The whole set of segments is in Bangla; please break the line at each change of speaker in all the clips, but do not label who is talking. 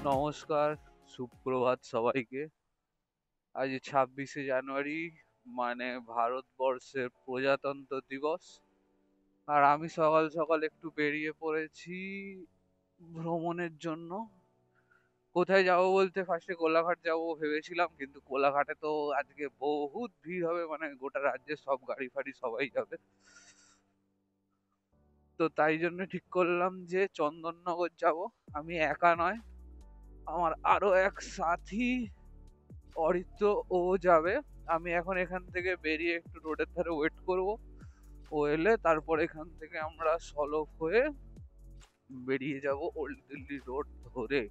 নমস্কার, সুপ্রভাত সবাইকে। আজ 26শে জানুয়ারি, মানে ভারতবর্ষের প্রজাতন্ত্র দিবস। আর আমি সকাল সকাল একটু বেরিয়ে পড়েছি ভ্রমণের জন্য। কোথায় যাব বলতে ফার্স্টে কোলাঘাট যাব ভেবেছিলাম, কিন্তু কোলাঘাটে তো আজকে বহুত ভিড় হবে, মানে গোটা রাজ্যের সব গাড়ি ফাড়ি সবাই যাবে। তো তাই জন্য ঠিক করলাম যে চন্দননগর যাব। আমি একা নয়, আমার আরো এক সাথী অরিত্র, ও যাবে। আমি এখন এখান থেকে বেরিয়ে একটু রোডের ধারে ওয়েট করব। ও এলে তারপর এখান থেকে আমরা সলভ হয়ে বেরিয়ে যাব ওল্ড দিল্লি রোড ধরে।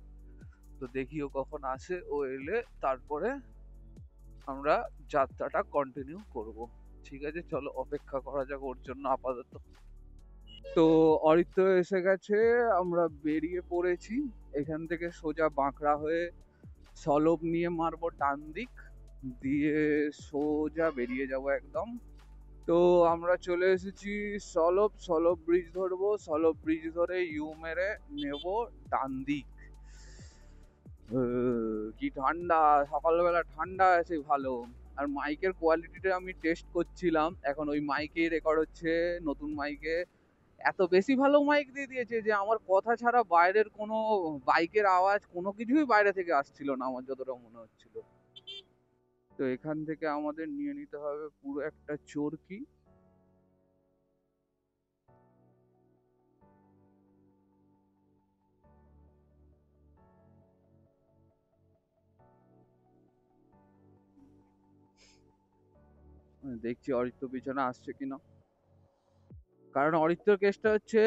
তো দেখি ও কখন আসে, ও এলে তারপরে আমরা যাত্রাটা কন্টিনিউ করব। ঠিক আছে, চলো অপেক্ষা করা যাক ওর জন্য আপাতত। তো অরিত্র এসে গেছে, আমরা বেরিয়ে পড়েছি। এখান থেকে সোজা বাঁকড়া হয়ে সলভ নিয়ে মারবো ডান দিক, দিয়ে সোজা বেরিয়ে যাব একদম। তো আমরা চলে এসেছি সলভ। সলভ ব্রিজ ধরবো, সলভ ব্রিজ ধরে ইউ মেরে নেব ডান দিক। কি ঠান্ডা! সকালবেলা ঠান্ডা আছে ভালো। আর মাইকের কোয়ালিটিটা আমি টেস্ট করছিলাম, এখন ওই মাইকেই রেকর্ড হচ্ছে, নতুন মাইকে। এত বেশি ভালো মাইক দিয়ে দিয়েছে যে আমার কথা ছাড়া বাইরের কোনো বাইকের আওয়াজ কোনো কিছুই বাইরে থেকে আসছিল না, আমার যতটা মনে হচ্ছিল। তো এখান থেকে আমাদের নিয়ে নিতে হবে পুরো একটা চরকি। দেখছি অরিত্র পিছনে আসছে কিনা, কারণ অরিত্রর কেসটা হচ্ছে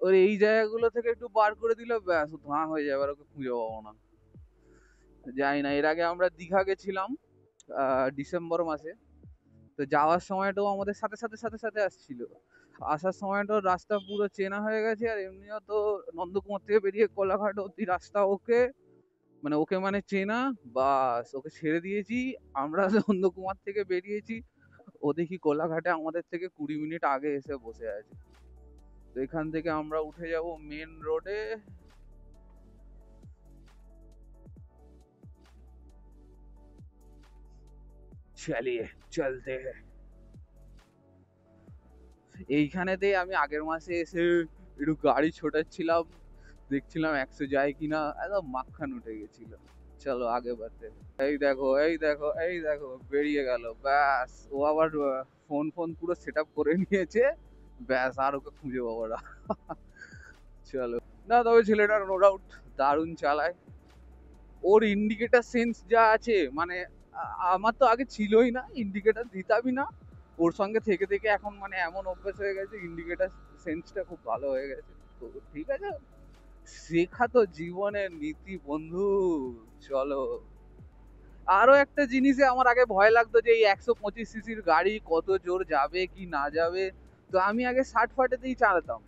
ওর এই জায়গাগুলো থেকে একটু বার করে দিলে ব্যাস ও ধোঁয়া হয়ে যাবে, আর ওকে খুঁজে পাবো না। যাই না, এর আগে আমরা দীঘা গেছিলাম ডিসেম্বর মাসে। তো যাওয়ার সময়টাও আমাদের সাথে সাথে সাথে সাথে আসছিল, আসার সময়টাও রাস্তা পুরো চেনা হয়ে গেছে। আর এমনিও তো নন্দকুমার থেকে বেরিয়ে কোলাঘাট অব্দি রাস্তা ওকে, মানে ওকে মানে চেনা। বাস ওকে ছেড়ে দিয়েছি, আমরা নন্দকুমার থেকে বেরিয়েছি, ও দেখি কোলাঘাটে আমাদের থেকে 20 মিনিট আগে এসে বসে আছে। তো এখান থেকে আমরা উঠে যাব মেন রোডে। চালিয়ে চলতে হ্যায়। এইখানেতেই আমি আগের মাসে এসে একটু গাড়ি ছোটাচ্ছিলাম, দেখছিলাম 100 যায় কিনা, একদম মাখন উঠে গেছিল। চলো আগে বাড়তে। এই দেখো, এই দেখো, এই দেখো বেরিয়ে গেল। ব্যাস ও আবার ফোন ফোন পুরো সেট আপ করে নিয়েছে। ব্যাস আর ওকে খুঁজে পাবো না। চলো। না, তবে ছেলেটা নো ডাউট দারুণ চালায়। ওর ইন্ডিকেটার সেন্স যা আছে, মানে আমার তো আগে ছিলই না, ইন্ডিকেটার দিতামই না। ওর সঙ্গে থেকে থেকে এখন মানে এমন অভ্যেস হয়ে গেছে, ইন্ডিকেটার সেন্সটা খুব ভালো হয়ে গেছে। তো ঠিক আছে, শেখা তো জীবনের নীতি বন্ধু। চলো। আরো একটা জিনিসে আমার আগে ভয় লাগতো যে এই 125 সিসির গাড়ি কত জোর যাবে কি না যাবে। তো আমি আগে 60 ফাটেতেই চালাতাম।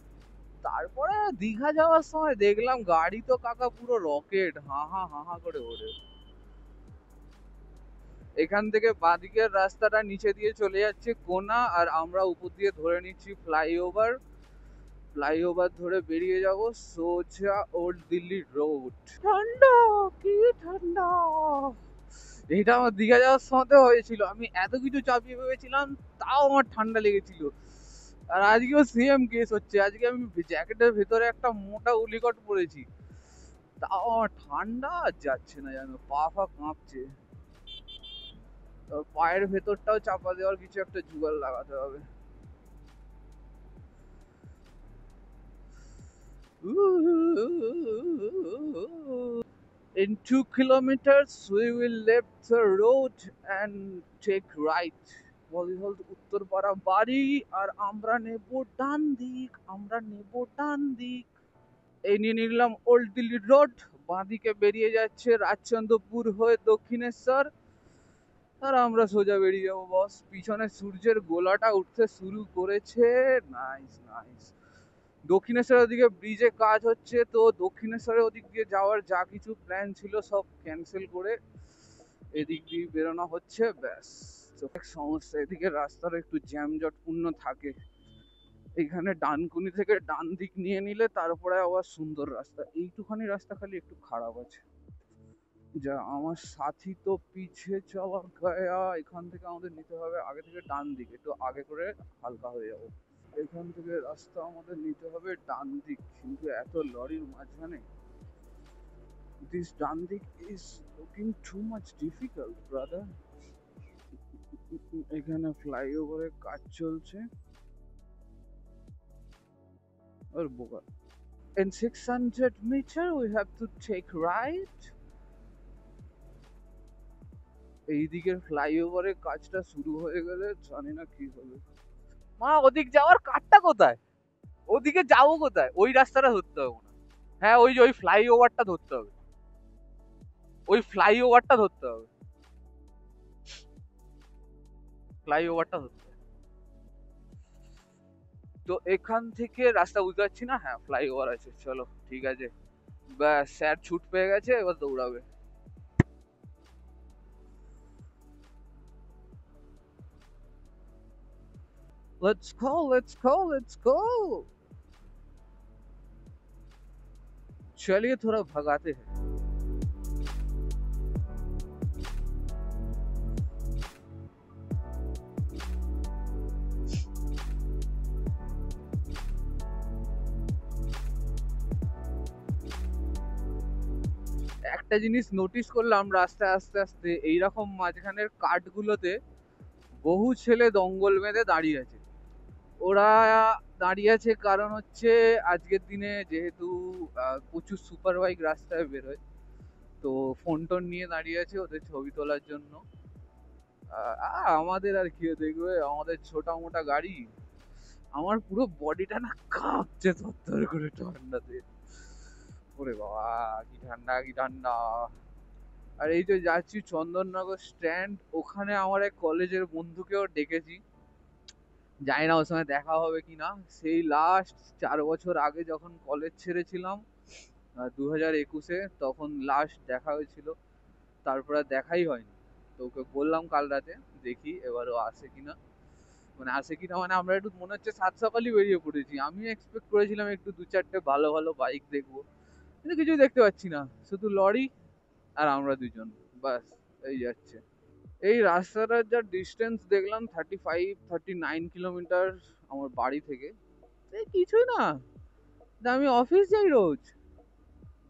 তারপরে দীঘা যাওয়ার সময় দেখলাম গাড়ি তো কাকা পুরো রকেট, হা হা হা হা করে ওড়ে। এখান থেকে বাঁদিকের রাস্তাটা নিচে দিয়ে চলে যাচ্ছে কোনা, আর আমরা উপর দিয়ে ধরে নিচ্ছি ফ্লাইওভার। ফ্লাইওভার ধরে বেরিয়ে যাব সোজা ওল্ড দিল্লি রোড। ঠান্ডা, কি ঠান্ডা! এটা আমার দীঘা যাওয়ার সময় হয়েছিল, আমি এত কিছু চাপিয়ে ভেবেছিলাম, তাও আমার ঠান্ডা লেগেছিল। আর আজকেও সেম কেস হচ্ছে, আজকে আমি জ্যাকেটের ভেতরে একটা মোটা উলিকট পরেছি, তাও আমার ঠান্ডা আর যাচ্ছে না, জানো পা ফা কাঁপছে। পায়ের ভেতরটাও চাপা দেওয়ার কিছু একটা জোগাড় লাগাতে হবে। In 2 kilometers, we will left the road and take right. বলিহল Uttarpara বাড়ি, আর আমরা নেব ডান দিক, আমরা নেব ডান দিক। এই নিয়ে নিলাম ওল্ড দিল্লি রোড। বাঁদিকে বেরিয়ে যাচ্ছে রাজচন্দ্রপুর হয়ে দক্ষিণেশ্বর। আর আমরা সোজা বেরিয়ে যাবো বস। পিছনে সূর্যের গোলাটা উঠতে শুরু করেছে। Nice nice. দক্ষিণেশ্বরের ওদিকে ব্রিজে কাজ হচ্ছে, তো দক্ষিণেশ্বরের ওদিক দিয়ে যাওয়ার যা কিছু প্ল্যান ছিল সব ক্যান্সেল করে এদিক দিয়ে বেরোনো হচ্ছে। ব্যাস, তো এক সমস্যা, এদিকে রাস্তাটা একটু জ্যামজটপূর্ণ থাকে। এখানে ডানকুনি থেকে ডান দিক নিয়ে নিলে তারপরে আবার সুন্দর রাস্তা। এইটুখানি রাস্তা খালি একটু খারাপ আছে। যা আমার সাথী তো পিছে চলা গায়া, এখান থেকে আমাদের নিতে হবে আগে থেকে ডান দিকে, একটু আগে করে হালকা হয়ে যাবো। এখান থেকে রাস্তা আমাদের নিতে হবে ডান দিক, কিন্তু এত লরির মাঝখানে দিস ডান দিক is looking too much difficult brother. এখানে ফ্লাইওভারের কাজ চলছে। আর বোকা, in 600 meter we have to take right. এই দিকের ফ্লাইওভারের কাজটা শুরু হয়ে গেলে জানি না কি হবে। মা ওদিক যাওয়ার কাঠটা কোথায়? ওদিকে যাবো কোথায়? ওই রাস্তাটা ধরতে হবে না। হ্যাঁ ওই যে ওই ফ্লাইওভারটা ধরতে হবে, ওই ফ্লাইওভারটা ধরতে হবে, ফ্লাইওভারটা ধরতে হবে। তো এখান থেকে রাস্তা বুঝতে পারছি না। হ্যাঁ ফ্লাইওভার আছে, চলো ঠিক আছে। ব্যাস স্যার ছুট পেয়ে গেছে, এবার দৌড়াবে। Let's go, let's go, let's go. चलिए थोड़ा भगाते हैं। একটা জিনিস নোটিস করলাম রাস্তায় আস্তে আস্তে, এইরকম মাঝখানের কাঠগুলোতে বহু ছেলে দঙ্গল বেঁধে দাঁড়িয়ে আছে। ওরা দাঁড়িয়ে আছে কারণ হচ্ছে আজকের দিনে যেহেতু প্রচুর সুপার বাইক রাস্তায় বেরোয়, তো ফোন টোন নিয়ে দাঁড়িয়ে আছে ওদের ছবি তোলার জন্য। আমাদের আর কি দেখবে, আমাদের ছোটা মোটা গাড়ি। আমার পুরো বডিটা না কাঁপছে থরথর করে ঠান্ডাতে। ওরে বাবা কি ঠান্ডা, কি ঠান্ডা। আর এই যে যাচ্ছি চন্দননগর স্ট্যান্ড, ওখানে আমার এক কলেজের বন্ধুকেও ডেকেছি, জানি না ওর সঙ্গে দেখা হবে কিনা। সেই লাস্ট 4 বছর আগে যখন কলেজ ছেড়েছিলাম 2021-এ, তখন লাস্ট দেখা হয়েছিল, তারপর আর দেখাই হয়নি। তো ওকে বললাম কাল রাতে, দেখি এবার ও আসে কিনা। মানে আসে কিনা মানে আমরা একটু মনে হচ্ছে সাত সকালই বেরিয়ে পড়েছি। আমি এক্সপেক্ট করেছিলাম একটু দু চারটে ভালো ভালো বাইক দেখবো, কিন্তু কিছুই দেখতে পাচ্ছি না, শুধু লরি আর আমরা দুজন, বাস এই যাচ্ছে। এই রাস্তাটার যা ডিস্টেন্স দেখলাম 35-39 কিলোমিটার আমার বাড়ি থেকে। এই কিছুই না, আমি অফিস যাই রোজ,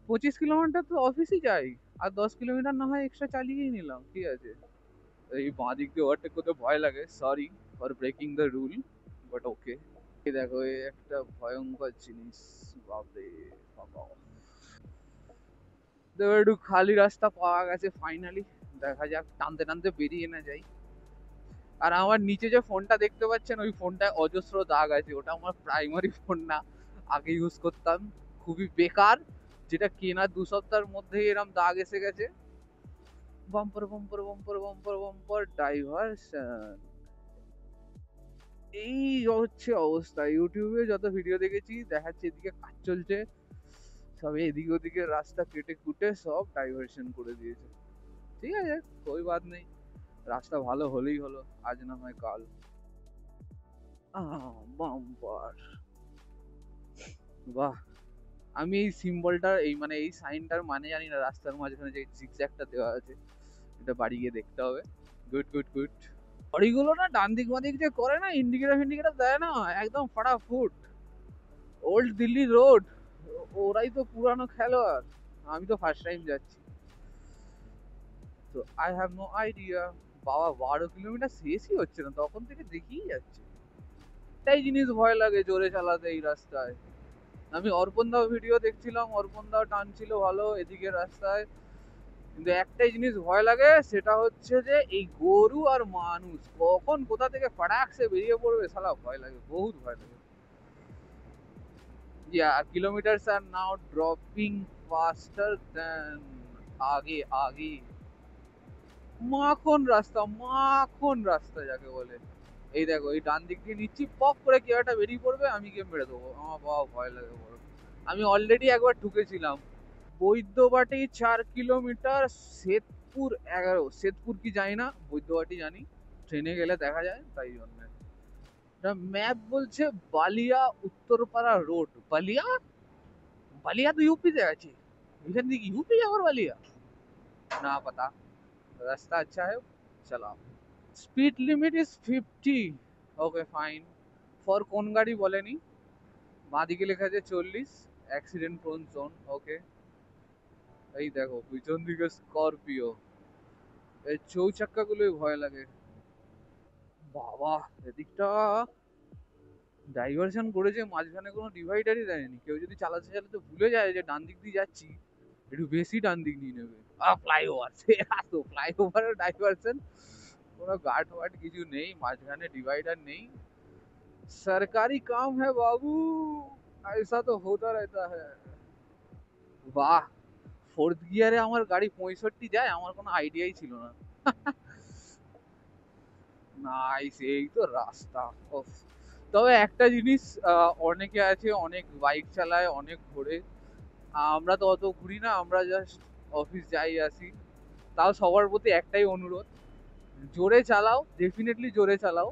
25 কিলোমিটার তো অফিসই যাই, আর 10 কিলোমিটার না হয় এক্সট্রা চালিয়েই নিলাম, ঠিক আছে। এই বাঁ দিক দিয়ে ওভারটেক করতে ভয় লাগে, sorry for breaking the rule, but ওকে। এই দেখো এই একটা ভয়ঙ্কর জিনিস, বাপরে বাবা। দেখো একটু খালি রাস্তা পাওয়া গেছে ফাইনালি, দেখা যাক টানতে টানতে বেরিয়ে না যাই। আর আমার নিচে যে ফোনটা দেখতে পাচ্ছেন, ওই ফোনটায় অজস্র দাগ আছে, ওটা আমার প্রাইমারি ফোন না, আগে ইউজ করতাম, খুবই বেকার, যেটা কেনা 2 সপ্তাহের মধ্যেই এরকম দাগ এসে গেছে। Bumper bumper bumper bumper bumper diversion. এই হচ্ছে অবস্থা। ইউটিউবে যত ভিডিও দেখেছি দেখাচ্ছে এদিকে কাজ চলছে, সব এদিকে ওদিকে রাস্তা কেটে কুটে সব ডাইভারশন করে দিয়েছে। ঠিক আছে, কোই বাত নেই, রাস্তা ভালো হলেই হলো, আজ না হয় কাল। বাম্পার, বাহ। আমি এই সিম্বলটার এই মানে এই সাইনটার মানে জানি না, রাস্তার মাঝখানে যে জিগজ্যাগটা দেওয়া আছে, এটা বাড়ি গিয়ে দেখতে হবে। Good good good. লরিগুলো না ডান দিক বাঁ দিক যে করে না, ইন্ডিকেটর ফিন্ডিকেটর দেয় না, একদম ফাটাফুট। ওল্ড দিল্লি রোড, ওরাই তো পুরানো খেলোয়াড়, আমি তো ফার্স্ট টাইম যাচ্ছি, তো আই হ্যাভ নো আইডিয়া। বাবা 12 কিলোমিটার শেষই হচ্ছে না, তখন থেকে দেখিই যাচ্ছে। একটাই জিনিস ভয় লাগে জোরে চালাতে এই রাস্তায়। আমি অর্পণ দাও ভিডিও দেখছিলাম, অর্পণ দাও টানছিল ভালো এদিকে রাস্তায়, কিন্তু একটাই জিনিস ভয় লাগে, সেটা হচ্ছে যে এই গরু আর মানুষ কখন কোথা থেকে ফাটাকসে বেরিয়ে পড়বে, শালা ভয় লাগে, বহুত ভয় লাগে। কিলোমিটার্স আর নাও ড্রপিং ফাস্টার দেন আগে আগে। মাখন রাস্তা, মাখন রাস্তা যাকে বলে। এই দেখো এই ডান দিক দিয়ে নিচ্ছি, পপ করে কেউ একটা বেরিয়ে পড়বে, আমি গিয়ে মেরে দেবো, আমার বাবা ভয় লাগে বড়। আমি অলরেডি একবার ঢুকেছিলাম। বৈদ্যবাটি 4 কিলোমিটার, শ্বেতপুর 11, শ্বেতপুর কি জানি না, বৈদ্যবাটি জানি, ট্রেনে গেলে দেখা যায় তাই জন্য। ম্যাপ বলছে বালিয়া উত্তরপাড়া রোড। বালিয়া, বালিয়া তো यूपी তে আছে। এখান থেকে यूपी যাওয়ার বালিয়া, না পাতা। রাস্তা আচ্ছা है, चलाओ। Speed limit is 50। Okay fine. For কোন গাড়ি বলেনি, বাঁদিকে লেখা আছে 40, অ্যাক্সিডেন্ট প্রোন জোন। ওকে, এই দেখো পিছন দিকে স্করপিও, এই চৌচাক্কা গুলোই ভয় লাগে। বাবা, এদিকটা ডাইভারশন করেছে, মাঝখানে কোনো ডিভাইডারই দেয়নি। কেউ যদি চালাতে চালাতে ভুলে যায় যে ডান দিক দিয়ে যাচ্ছি, একটু বেশি ডান দিক নিয়ে নেবে। ফ্লাইওভার, সে আসো ফ্লাইওভারের ডাইভারশন, কোনো গার্ড ওয়ার্ড কিছু নেই, মাঝখানে ডিভাইডার নেই। সরকারি কাম है बाबू, ऐसा तो होता रहता है। বাহ, ফোর্থ গিয়ারে আমার গাড়ি 65 যায়, আমার কোনো আইডিয়াই ছিল না। নাইস, এই তো রাস্তা। ওফ। তবে একটা জিনিস, অনেকে আছে অনেক বাইক চালায়, অনেক ঘোরে, আমরা তো অত ঘুরি না, আমরা জাস্ট অফিস যাই আসি। তাও সবার প্রতি একটাই অনুরোধ, জোরে চালাও, ডেফিনেটলি জোরে চালাও।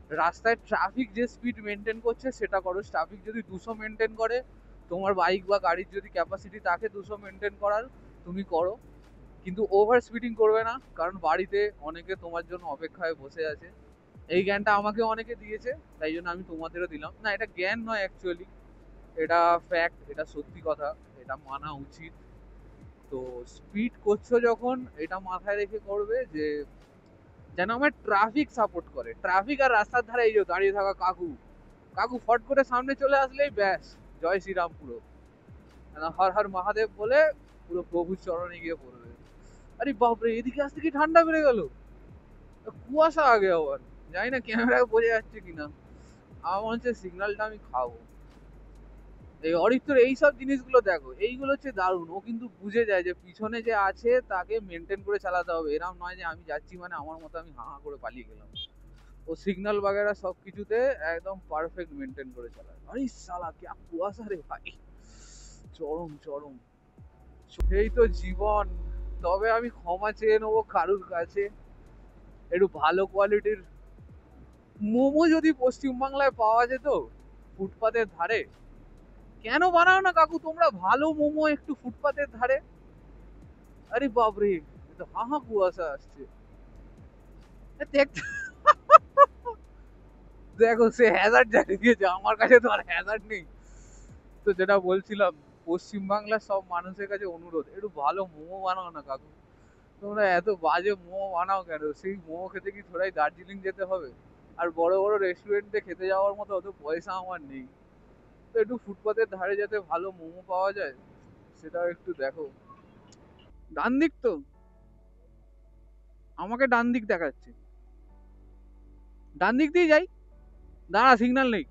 রাস্তায় ট্রাফিক যে স্পিড মেনটেন করছে সেটা করো। ট্রাফিক যদি 200 মেনটেন করে, তোমার বাইক বা গাড়ির যদি ক্যাপাসিটি থাকে 200 মেনটেন করার, তুমি করো। কিন্তু ওভার স্পিডিং করবে না, কারণ বাড়িতে অনেকে তোমার জন্য অপেক্ষায় বসে আছে। এই জ্ঞানটা আমাকে অনেকে দিয়েছে, তাই জন্য আমি তোমাদেরও দিলাম। না, এটা জ্ঞান নয় অ্যাকচুয়ালি, এটা ফ্যাক্ট, এটা সত্যি কথা, এটা মানা উচিত। তো স্পিড করছো যখন, এটা মাথায় রেখে করবে যে যেন আমার ট্রাফিক সাপোর্ট করে। ট্রাফিক আর রাস্তার ধারে এই যে দাঁড়িয়ে থাকা কাকু, কাকু ফট করে সামনে চলে আসলেই ব্যাস, জয় শ্রীরাম পুরো, হর হর মহাদেব বলে পুরো প্রভুর চরণে গিয়ে পড়বে। আরে বাপরে, এদিকে আসতে কি ঠান্ডা বেড়ে গেল, কুয়াশা আগে আবার। জানি না ক্যামেরায় বোঝা যাচ্ছে কিনা, আমার মনে হচ্ছে সিগন্যালটা আমি খাবো। এই অরিত্তর এইসব জিনিসগুলো দেখো, এইগুলো হচ্ছে দারুণ। ও কিন্তু বুঝে যায় যে পিছনে যে আছে তাকে মেনটেন করে চালাতে হবে, এরকম নয় যে আমি যাচ্ছি মানে আমার মতো আমি হা হা করে পালিয়ে গেলাম। ও সিগন্যাল বাগেরা সবকিছুতে একদম পারফেক্ট মেনটেন করে চালায়। আরে শালা কি কুয়াশা রে ভাই, চরম চরম। সেই তো জীবন। তবে আমি ক্ষমা চেয়ে নেবো কারুর কাছে, একটু ভালো কোয়ালিটির মোমো যদি পশ্চিমবাংলায় পাওয়া যেত ফুটপাতের ধারে, কেন বানাও না কাকু তোমরা ভালো মোমো একটু ফুটপাতের ধারে। আরে বাপরে, এ তো হা হা কুয়াশা আসছে। দেখ- দেখো সে হ্যাজার্ড জানিয়ে দিয়েছে, আমার কাছে তো আর হ্যাজার্ড নেই। তো যেটা বলছিলাম, পশ্চিমবাংলার সব মানুষের কাছে অনুরোধ, একটু ভালো মোমো বানাও না কাকু। তোমরা এত বাজে মোমো বানাও কেন? সেই মোমো খেতে কি থোড়াই দার্জিলিং যেতে হবে? আর বড় বড় রেস্টুরেন্টে খেতে যাওয়ার মতো অত পয়সা আমার নেই। তো একটু ফুটপাতের ধারে যাতে ভালো মোমো পাওয়া যায়, সেটাও একটু দেখো। ডান দিক তো, আমাকে ডান দিক দেখাচ্ছে, ডান দিক দিয়ে যাই। দাঁড়া, সিগন্যাল নেই।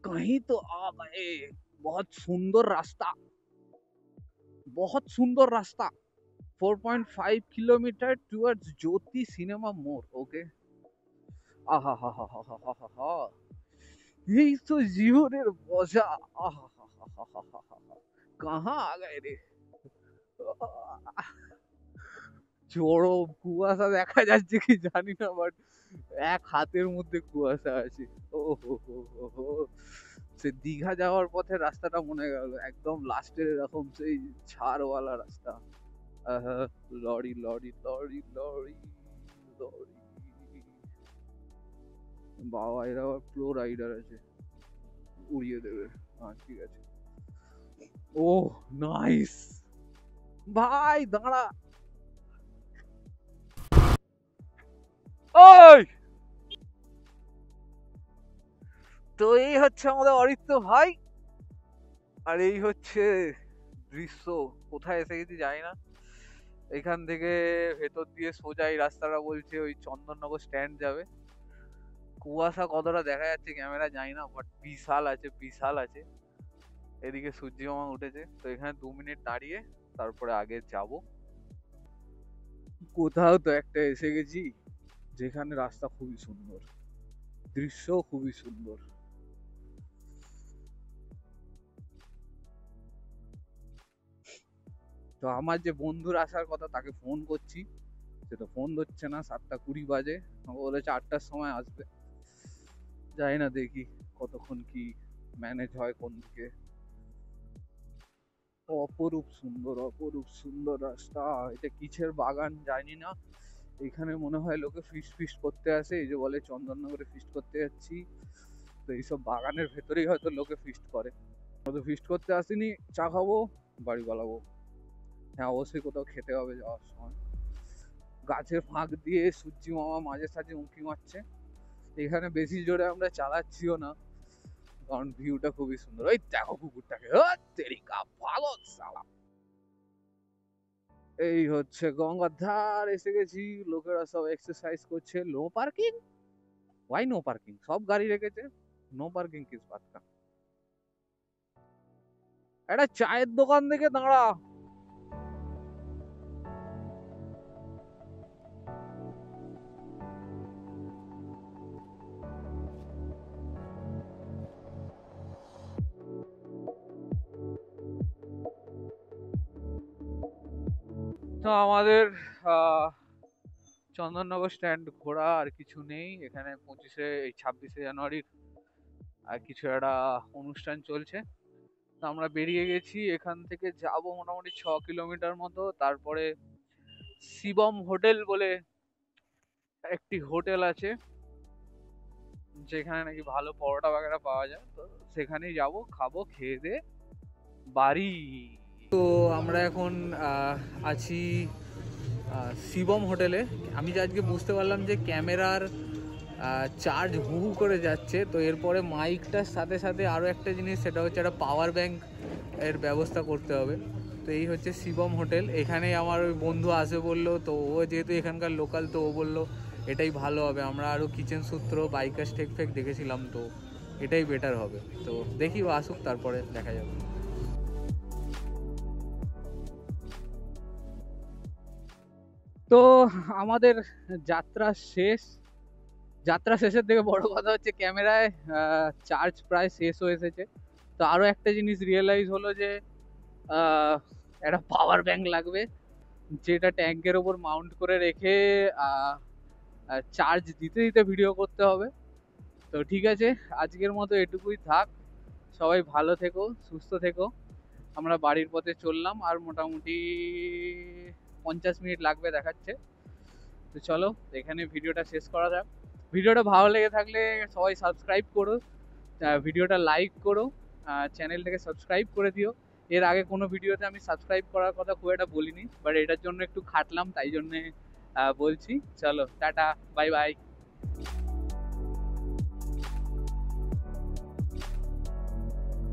कहीं तो आ गए। बहुत सुंदर रास्ता, बहुत सुंदर रास्ता। 4.5 किलोमीटर टुवर्ड्स ज्योति सिनेमा मोड़। ओके। आहा हा हा हा हा हा हा, यही तो জীবনের মজা। আহা হা হা হা হা হা হা, কাহা আ গয়ে রে। চরম কুয়াশা দেখা যাচ্ছে কি জানি না, বাট এক হাতের মধ্যে কুয়াশা আছে। ও হো হো হো হো। সে দীঘা যাওয়ার পথে রাস্তাটা মনে গেল, একদম লাস্টের এরকম সেই ছাড়ওয়ালা রাস্তা। আহা, lorry lorry lorry lorry lorry. বাবা, এরা আবার প্রো রাইডার আছে, উড়িয়ে দেবে। হ্যাঁ ঠিক আছে। ও নাইস, ভাই দাঁড়া। ওই, তো এই হচ্ছে আমাদের অরিত্র ভাই, আর এই হচ্ছে দৃশ্য। কোথায় এসে গেছি জানি না। এখান থেকে ভেতর দিয়ে সোজা এই রাস্তাটা বলছে ওই চন্দননগর স্ট্যান্ড যাবে। কুয়াশা কতটা দেখা যাচ্ছে ক্যামেরা জানি না, বাট বিশাল আছে, বিশাল আছে। এদিকে সূর্য মামা উঠেছে, তো এখানে 2 মিনিট দাঁড়িয়ে তারপরে আগে যাব। কোথাও তো একটা এসে গেছি যেখানে রাস্তা খুবই সুন্দর, দৃশ্য খুবই সুন্দর। তো আমার যে বন্ধুর আসার কথা তাকে ফোন করছি, সে তো ফোন ধরছে না। 7:20 বাজে, বলেছে 8টার সময় আসবে। যাই না, দেখি কতক্ষণ কি ম্যানেজ হয় কোন দিকে। অপরূপ সুন্দর, অপরূপ সুন্দর রাস্তা। এটা কিসের বাগান জানি না, এখানে মনে হয় লোকে ফিস্ট ফিস্ট করতে আসে। এই যে বলে চন্দননগরে ফিস্ট করতে যাচ্ছি, তো এইসব বাগানের ভেতরেই হয়তো লোকে ফিস্ট করে। তো ফিস্ট করতে আসিনি, চা খাবো, বাড়ি পালাবো। হ্যাঁ, অবশ্যই কোথাও খেতে হবে যাওয়ার সময়। গাছের ফাঁক দিয়ে সূর্যি মামা মাঝে সাঝে উঁকি মারছে। এখানে বেশি জোরে আমরা চালাচ্ছিও না, কারণ ভিউটা খুবই সুন্দর। ওই দেখো কুকুরটাকে, তেরিকা ভালো সালা। এই হচ্ছে গঙ্গার ধার এসে গেছি। লোকেরা সব এক্সারসাইজ করছে। No parking, why no parking? সব গাড়ি রেখেছে, নো পার্কিং কিস বাত কা? একটা চায়ের দোকান থেকে দাঁড়া। তো আমাদের চন্দননগর স্ট্যান্ড ঘোরা আর কিছু নেই এখানে। 26শে জানুয়ারির আর কিছু একটা অনুষ্ঠান চলছে, তো আমরা বেরিয়ে গেছি। এখান থেকে যাব মোটামুটি 6 কিলোমিটার মতো। তারপরে শিবম হোটেল বলে একটি হোটেল আছে, যেখানে নাকি ভালো পরোটা বাগেরা পাওয়া যায়। তো সেখানেই যাব, খাবো, খেয়ে দে বাড়ি। তো আমরা এখন আছি শিবম হোটেলে। আমি যে আজকে বুঝতে পারলাম যে ক্যামেরার চার্জ হু হু করে যাচ্ছে, তো এরপরে মাইকটার সাথে সাথে আরও একটা জিনিস, সেটা হচ্ছে একটা পাওয়ার ব্যাংক এর ব্যবস্থা করতে হবে। তো এই হচ্ছে শিবম হোটেল। এখানেই আমার ওই বন্ধু আসবে বললো, তো ও যেহেতু এখানকার লোকাল, তো ও বললো এটাই ভালো হবে। আমরা আরও কিচেন সূত্র, বাইকার্স টেক ফেক দেখেছিলাম, তো এটাই বেটার হবে। তো দেখি ও আসুক, তারপরে দেখা যাবে। তো আমাদের যাত্রা শেষ। যাত্রা শেষের থেকে বড় কথা হচ্ছে ক্যামেরায় চার্জ প্রায় শেষ হয়ে এসেছে। তো আরো একটা জিনিস রিয়েলাইজ হলো যে একটা পাওয়ার ব্যাংক লাগবে, যেটা ট্যাঙ্কের ওপর মাউন্ট করে রেখে চার্জ দিতে দিতে ভিডিও করতে হবে। তো ঠিক আছে, আজকের মতো এটুকুই থাক। সবাই ভালো থেকো, সুস্থ থেকো। আমরা বাড়ির পথে চললাম, আর মোটামুটি 50 মিনিট লাগবে দেখাচ্ছে। তো চলো, এখানে ভিডিওটা শেষ করা যাক। ভিডিওটা ভালো লেগে থাকলে সবাই সাবস্ক্রাইব করো, ভিডিওটা লাইক করো, চ্যানেলটাকে সাবস্ক্রাইব করে দিও। এর আগে কোনো ভিডিওতে আমি সাবস্ক্রাইব করার কথা খুব একটা বলিনি, বাট এটার জন্য একটু খাটলাম, তাই জন্যে বলছি। চলো, টাটা, বাই বাই।